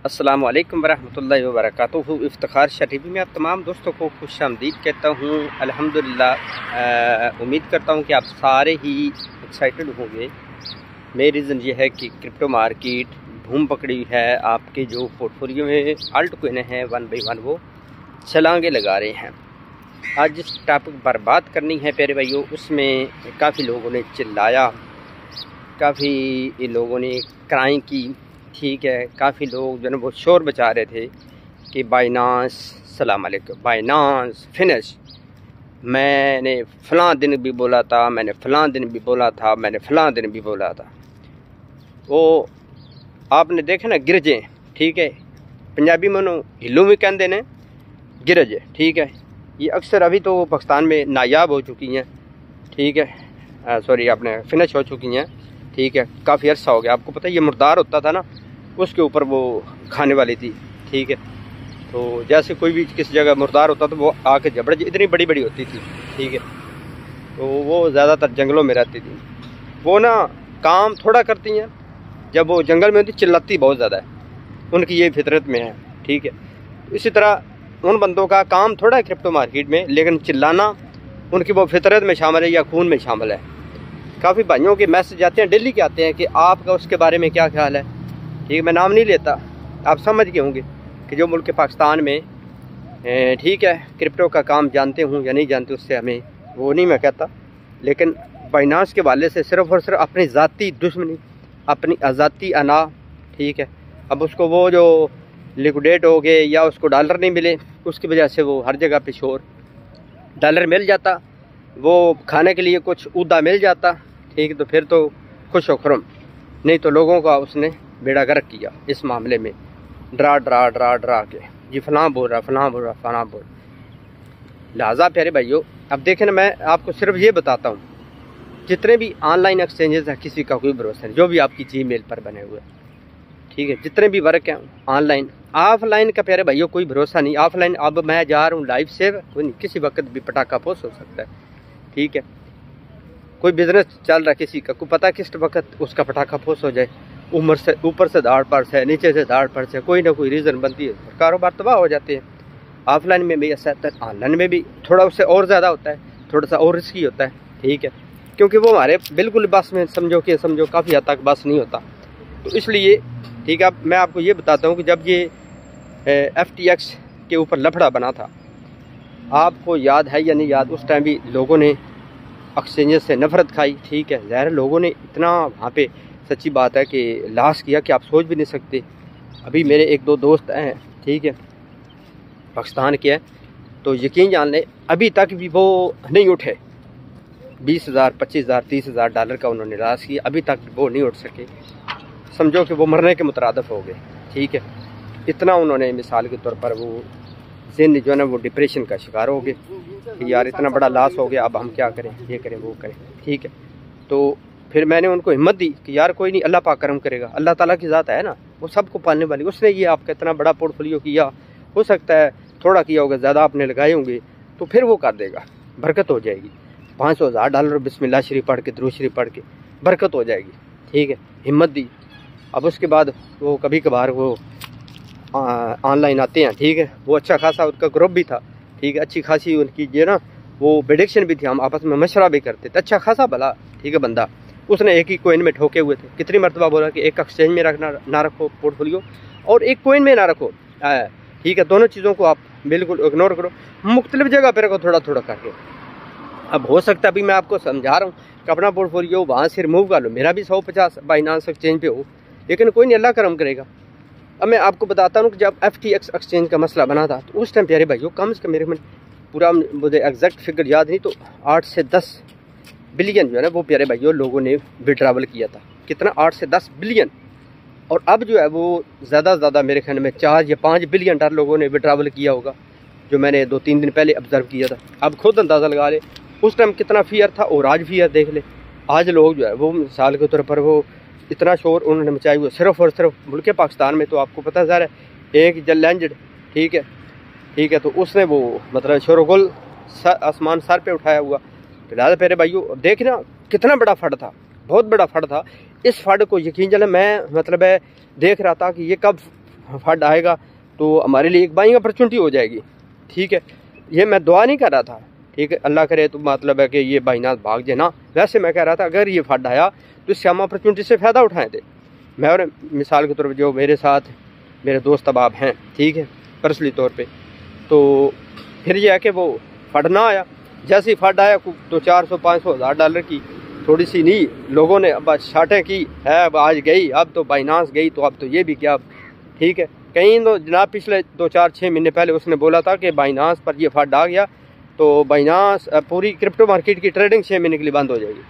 अस्सलाम वालेकुम वरहमतुल्लाहि वबरकातुहू। इफ्तिखार शाह टीवी में आप तमाम दोस्तों को खुश आमदीद कहता हूँ। अल्हम्दुलिल्लाह उम्मीद करता हूँ कि आप सारे ही एक्साइटेड होंगे। मेरी रीज़न ये है कि क्रिप्टो मार्केट धूम पकड़ी है। आपके जो पोर्टफोलियो में अल्ट कोइन हैं 1 बाई 1 वो छलांगे लगा रहे हैं। आज जिस टॉपिक पर बात करनी है प्यारे भाइयों, उसमें काफ़ी लोगों ने चिल्लाया, काफ़ी लोगों ने क्राइम की, ठीक है। काफ़ी लोग जो है वो शोर बचा रहे थे कि बाइनांस सलाम अलैकुम, बाइनांस फिनिश, मैंने फ़लाँ दिन भी बोला था, मैंने फ़लाँ दिन भी बोला था, मैंने फ़लाँ दिन भी बोला था। वो आपने देखा ना गिरजे, ठीक है। पंजाबी में उन्होंने हिलू भी कहते ने गिरज, ठीक है। ये अक्सर अभी तो पाकिस्तान में नायाब हो चुकी हैं, ठीक है। सॉरी, आपने फिनिश हो चुकी हैं, ठीक है। काफ़ी अर्सा हो गया। आपको पता है ये मुर्दार होता था ना, उसके ऊपर वो खाने वाली थी, ठीक है। तो जैसे कोई भी किसी जगह मुर्दार होता तो वो आके जबड़ इतनी बड़ी बड़ी होती थी, ठीक है। तो वो ज़्यादातर जंगलों में रहती थी। वो ना काम थोड़ा करती हैं, जब वो जंगल में होती चिल्लाती बहुत ज़्यादा है, उनकी ये फितरत में है, ठीक है। इसी तरह उन बंदों का काम थोड़ा है क्रिप्टो मार्केट में, लेकिन चिल्लाना उनकी वो फितरत में शामिल है या खून में शामिल है। काफ़ी भाइयों के मैसेज आते हैं, डेली के आते हैं कि आपका उसके बारे में क्या ख्याल है, ठीक है। मैं नाम नहीं लेता, आप समझ गए होंगे कि जो मुल्क पाकिस्तान में, ठीक है, क्रिप्टो का काम जानते हूँ या नहीं जानते, उससे हमें वो नहीं मैं कहता। लेकिन बाइनांस के वाले से सिर्फ़ और सिर्फ अपनी ज़ाती दुश्मनी, अपनी आज़ादी अना, ठीक है। अब उसको वो जो लिक्विडेट हो गए या उसको डॉलर नहीं मिले, उसकी वजह से वो हर जगह पे शोर, डॉलर मिल जाता, वो खाने के लिए कुछ ऊदा मिल जाता, ठीक है, तो फिर तो खुश हो खुरम। नहीं तो लोगों का उसने बेड़ा गर्क किया इस मामले में, डरा डरा डरा डरा के जी फलां बोल रहा, फलां बोल रहा, फलां बोल। लिहाजा प्यारे भाइयों, अब देखें ना, मैं आपको सिर्फ ये बताता हूँ, जितने भी ऑनलाइन एक्सचेंजेस हैं किसी का कोई भरोसा नहीं, जो भी आपकी जीमेल पर बने हुए, ठीक है। जितने भी वर्क हैं ऑनलाइन, ऑफलाइन का प्यारे भाइयों कोई भरोसा नहीं। ऑफलाइन अब मैं जा रहा हूँ लाइव से, कोई नहीं, किसी वक्त भी पटाखा फोस हो सकता है, ठीक है। कोई बिजनेस चल रहा है किसी का, कोई पता किस वक्त उसका पटाखा फोस हो जाए, ऊपर से दाड़ पर से, नीचे से दाड़ पर से, कोई ना कोई रीज़न बनती है, कारोबार तबाह हो जाते हैं। ऑफलाइन में भी ऐसा होता है, ऑनलाइन में भी थोड़ा उससे और ज़्यादा होता है, थोड़ा सा और रिस्की होता है, ठीक है। क्योंकि वो हमारे बिल्कुल बस में समझो काफ़ी हद तक बस नहीं होता। तो इसलिए, ठीक है, अब मैं आपको ये बताता हूँ कि जब ये FTX के ऊपर लफड़ा बना था, आपको याद है या नहीं याद, उस टाइम भी लोगों ने एक्सचेंजेस से नफरत खाई, ठीक है। ज़ाहिर लोगों ने इतना वहाँ पे, सच्ची बात है कि लाश किया कि आप सोच भी नहीं सकते। अभी मेरे 1-2 दोस्त हैं, ठीक है, पाकिस्तान के हैं, तो यकीन जान लें अभी तक भी वो नहीं उठे। 20,000, 25,000, 30,000 डॉलर का उन्होंने लाश किया, अभी तक वो नहीं उठ सके। समझो कि वो मरने के मुतरादिफ हो गए, ठीक है। इतना उन्होंने, मिसाल के तौर पर, वो ज़िंदगी जो है ना वो डिप्रेशन का शिकार हो गए कि यार इतना बड़ा लॉस हो गया, अब हम क्या करें, ये करें वो करें, ठीक है। तो फिर मैंने उनको हिम्मत दी कि यार कोई नहीं, अल्लाह पाक करम करेगा, अल्लाह ताला की ज़ात है ना, वो सबको पालने वाली। उसने ये आपका इतना बड़ा पोर्टफोलियो किया, हो सकता है थोड़ा किया होगा, ज़्यादा आपने लगाए होंगे, तो फिर वो कर देगा, बरकत हो जाएगी। 500,000 डॉलर बिस्मिल्लाह शरीफ पढ़ के, दुरूद शरीफ पढ़ के बरकत हो जाएगी, ठीक है। हिम्मत दी। अब उसके बाद वो कभी कभार वो ऑनलाइन आते हैं, ठीक है। वो अच्छा खासा उनका ग्रुप भी था, ठीक है, अच्छी खासी उनकी जो ना वो प्रेडिक्शन भी थी, हम आपस में मशवरा भी करते थे, अच्छा खासा भला, ठीक है, बंदा। उसने एक ही कोइन में ठोके हुए थे। कितनी मरतबा बोला कि एक एक्सचेंज में रखना ना रखो पोर्टफोलियो, और एक कोइन में ना रखो, ठीक है। दोनों चीज़ों को आप बिल्कुल इग्नोर करो, मुख्तलिफ जगह पर रखो, थोड़ा थोड़ा करके। अब हो सकता है, अभी मैं आपको समझा रहा हूँ कि अपना पोर्टफोलियो वहाँ से रिमूव कर लो, मेरा भी 150 बाइनांस एक्सचेंज पे हो, लेकिन कोई नहीं, अल्लाह करम करेगा। अब मैं आपको बताता हूँ कि जब FTX एक्सचेंज का मसला बना था, तो उस टाइम प्यारे भाइयों कम से कम, मेरे में पूरा मुझे एग्जैक्ट फिगर याद नहीं, तो 8 से 10 बिलियन जो है ना वो प्यारे भाइयों लोगों ने विड्रॉवल किया था। कितना? 8 से 10 बिलियन। और अब जो है वो ज़्यादा से ज़्यादा मेरे ख्याल में 4 या 5 बिलियन डॉलर लोगों ने विड्रॉवल किया होगा, जो मैंने 2-3 दिन पहले ऑब्ज़र्व किया था। अब खुद अंदाज़ा लगा ले उस टाइम कितना फियर था, और आज फियर देख ले। आज लोग जो है वो मिसाल के तौर पर वो इतना शोर उन्होंने मचाया हुआ, सिर्फ और सिर्फ मुल्क पाकिस्तान में। तो आपको पता है सर, एक जलैंजड, ठीक है, ठीक है, तो उसने वो मतलब शोरगुल आसमान सर पे उठाया हुआ। तो लिहाजा प्यारे भाइयों देखना कितना बड़ा फंड था, बहुत बड़ा फंड था। इस फंड को यकीन जाना मैं मतलब है देख रहा था कि ये कब फंड आएगा तो हमारे लिए एक बाइंग अपॉर्चुनिटी हो जाएगी। ठीक है, ये मैं दुआ नहीं कर रहा था, ठीक है, अल्लाह करे तो मतलब है कि ये बाइनास भाग जाए ना। वैसे मैं कह रहा था अगर ये फंड आया तो इससे हम अपॉर्चुनिटी से फ़ायदा उठाए थे। मैं और मिसाल के तौर पर जो मेरे साथ मेरे दोस्त अहबाब हैं, ठीक है, पर्सनली तौर पे, तो फिर यह है कि वो फंड ना आया। जैसे ही फंड आया तो 400 500 हज़ार डॉलर की थोड़ी सी नहीं लोगों ने अब शाटें की है, अब आज गई, अब तो बाइनास गई तो अब तो ये भी क्या। ठीक है, कहीं तो जनाब पिछले 2 4 6 महीने पहले उसने बोला था कि बाइनास पर ये फंड आ गया तो बाइनास पूरी क्रिप्टो मार्केट की ट्रेडिंग 6 महीने के लिए बंद हो जाएगी।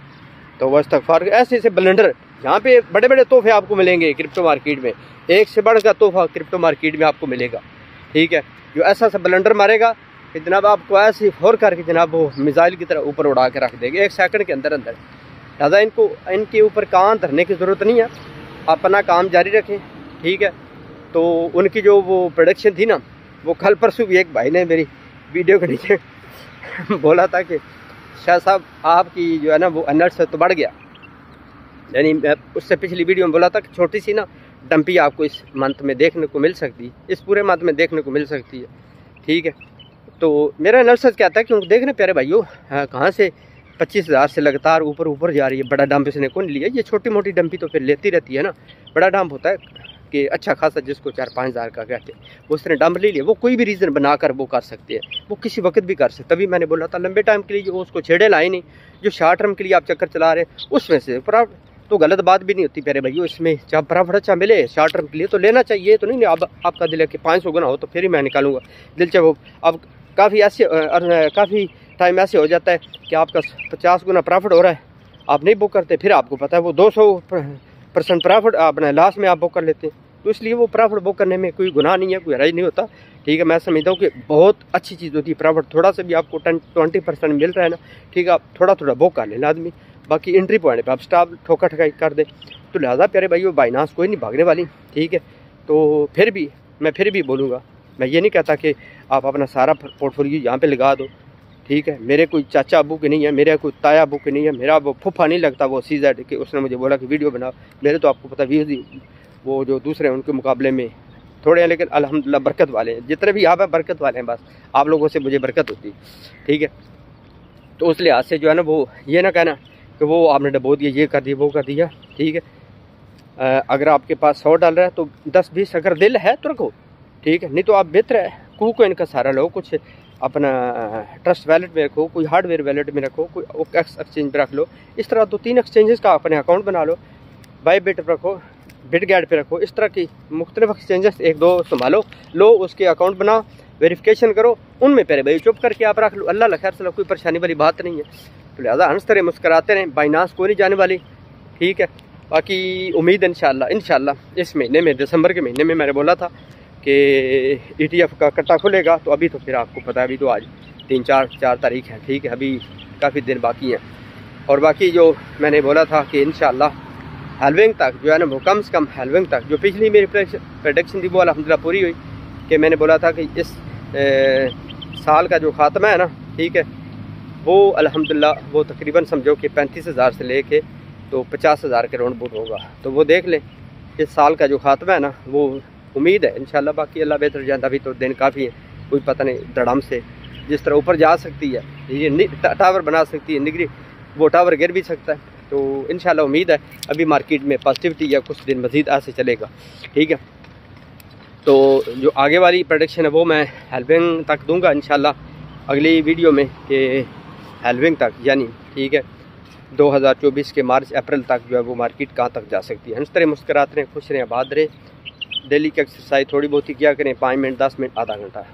तो बस तक फर्क ऐसे ब्लेंडर, यहाँ पे बड़े बड़े तोहफे आपको मिलेंगे क्रिप्टो मार्केट में, एक से बढ़कर तोहफा क्रिप्टो मार्केट में आपको मिलेगा। ठीक है, जो ऐसा ब्लेंडर मारेगा कि जनाब आपको ऐसे फोर करके जनाब वो मिसाइल की तरह ऊपर उड़ा के रख देंगे 1 सेकंड के अंदर अंदर। लिहाजा इनके ऊपर कान धरने की ज़रूरत नहीं है, अपना काम जारी रखें। ठीक है, तो उनकी जो वो प्रोडक्शन थी ना, वो कल परसों भी एक भाई ने मेरी वीडियो के नीचे बोला था कि शाह साहब आपकी जो है ना वो एनर्जी तो बढ़ गया। यानी उससे पिछली वीडियो में बोला था कि छोटी सी ना डंपी आपको इस मंथ में देखने को मिल सकती है, इस पूरे मंथ में देखने को मिल सकती है। ठीक है, तो मेरा एनालिसिस कहता है क्योंकि देख रहे प्यारे भाइयों, कहाँ से 25,000 से लगातार ऊपर जा रही है। बड़ा डंप इसने कौन लिया, ये छोटी मोटी डंपी तो फिर लेती रहती है ना। बड़ा डंप होता है कि अच्छा खासा जिसको 4-5 हज़ार का कहते हैं, वो उसने डंप ले लिया। वो कोई भी रीज़न बनाकर वो कर सकते हैं, वो किसी वक्त भी कर सकते। तभी मैंने बोला था लंबे टाइम के लिए जो उसको छेड़े लाए नहीं, जो शॉर्ट टर्म के लिए आप चक्कर चला रहे हैं उसमें से तो गलत बात भी नहीं होती प्यारे भाइयों। इसमें जब प्रॉफिट अच्छा मिले शॉर्ट टर्म के लिए तो लेना चाहिए। तो नहीं अब आपका दिल है कि 500 गुना हो तो फिर ही मैं निकालूंगा दिल चाहे वो। अब काफ़ी टाइम ऐसे हो जाता है कि आपका 50 गुना प्रॉफिट हो रहा है, आप नहीं बुक करते, फिर आपको पता है वो 200% प्रॉफिट अपने लास्ट में आप बुक कर लेते हैं। तो इसलिए वो प्रॉफिट बुक करने में कोई गुनाह नहीं है, कोई हराज नहीं होता। ठीक है, मैं समझता हूँ कि बहुत अच्छी चीज़ होती है प्रॉफिट। थोड़ा सा भी आपको 10-20% मिल रहा है ना, ठीक है, आप थोड़ा बुक कर लेना आदमी, बाकी एंट्री पॉइंट पे आप स्टॉप ठोका ठकाई कर दे। तो लिहाजा प्यारे भाई वो बाइनास कोई नहीं भागने वाली। ठीक है, तो मैं फिर भी बोलूँगा, मैं ये नहीं कहता कि आप अपना सारा पोर्टफोलियो यहाँ पे लगा दो। ठीक है, मेरे कोई चाचा अबू के नहीं है, मेरा कोई ताया अबू के नहीं है, मेरा वो फूफा नहीं लगता वो CZ के उसने मुझे बोला कि वीडियो बनाओ। मेरे तो आपको पता व्यूज़ वो जो दूसरे उनके मुकाबले में थोड़े हैं, लेकिन अल्हम्दुलिल्लाह बरकत वाले हैं। जितने भी यहाँ पर बरकत वाले हैं, बस आप लोगों से मुझे बरकत होती। ठीक है, तो उस लिहाज से जो है ना वो ये ना कहना कि वो आपने डबो दिया, ये कर दिया, वो कर दिया। ठीक है, अगर आपके पास $100 है तो 10-20 अगर दिल है तो रखो। ठीक है, नहीं तो आप बेहतर है KuCoin का सहारा लो, कुछ अपना ट्रस्ट वैलेट में रखो, कोई हार्डवेयर वैलेट में रखो, कोई OKX एक्सचेंज पे रख लो। इस तरह 2-3 एक्सचेंजेस का अपने अकाउंट बना लो, बाईबिट पे रखो, बिटगेट पे रखो। इस तरह की मुख्तलिफ एक्सचेंजेस 1-2 संभालो, लो उसके अकाउंट बनाओ, वेरिफिकेशन करो, उनमें पहले भाई चुप करके आप रख लो। अल्लाह खैर से कोई परेशानी वाली बात नहीं है। तो लिहाजा हंसते रहे, मुस्कराते रहें, बाइनास कोई नहीं जाने वाली। ठीक है, बाकी उम्मीद इंशाल्लाह इस महीने में, दिसंबर के महीने में मैंने बोला था कि ETF का कट्टा खुलेगा। तो अभी तो फिर आपको पता है अभी तो आज 3-4 तारीख है। ठीक है, अभी काफ़ी दिन बाकी हैं। और बाकी जो मैंने बोला था कि इंशाल्लाह हेल्विंग तक जो है ना वो कम से कम हेल्विंग तक जो पिछली मेरी प्रेडिक्शन थी वो अल्हम्दुलिल्लाह पूरी हुई। कि मैंने बोला था कि इस साल का जो ख़ात्मा है ना, ठीक है, वो अल्हम्दुलिल्लाह वो तकरीबन समझो कि 35,000 से लेके तो 50,000 के राउंड बुट होगा। तो वो देख ले इस साल का जो ख़ात्मा है ना, वो उम्मीद है इंशाल्लाह। बाकी अल्लाह बेहतर जानता, अभी तो दिन काफ़ी है, कोई पता नहीं धड़म से जिस तरह ऊपर जा सकती है, ये टावर बना सकती है, निगरी वो टावर गिर भी सकता है। तो इंशाल्लाह उम्मीद है अभी मार्केट में पॉजिटिविटी या कुछ दिन मज़ीद ऐसे चलेगा। ठीक है, तो जो आगे वाली प्रेडिक्शन है वो मैं हेल्विंग तक दूंगा इंशाल्लाह अगली वीडियो में, कि हेल्विंग तक यानी ठीक है 2024 के मार्च अप्रैल तक जो है वो मार्केट कहाँ तक जा सकती है। हंसते रहे, मुस्कुराते रहें, खुश रहें, आबाद रहें। डेली की एक्सरसाइज थोड़ी बहुत ही किया करें, 5 मिनट 10 मिनट आधा घंटा।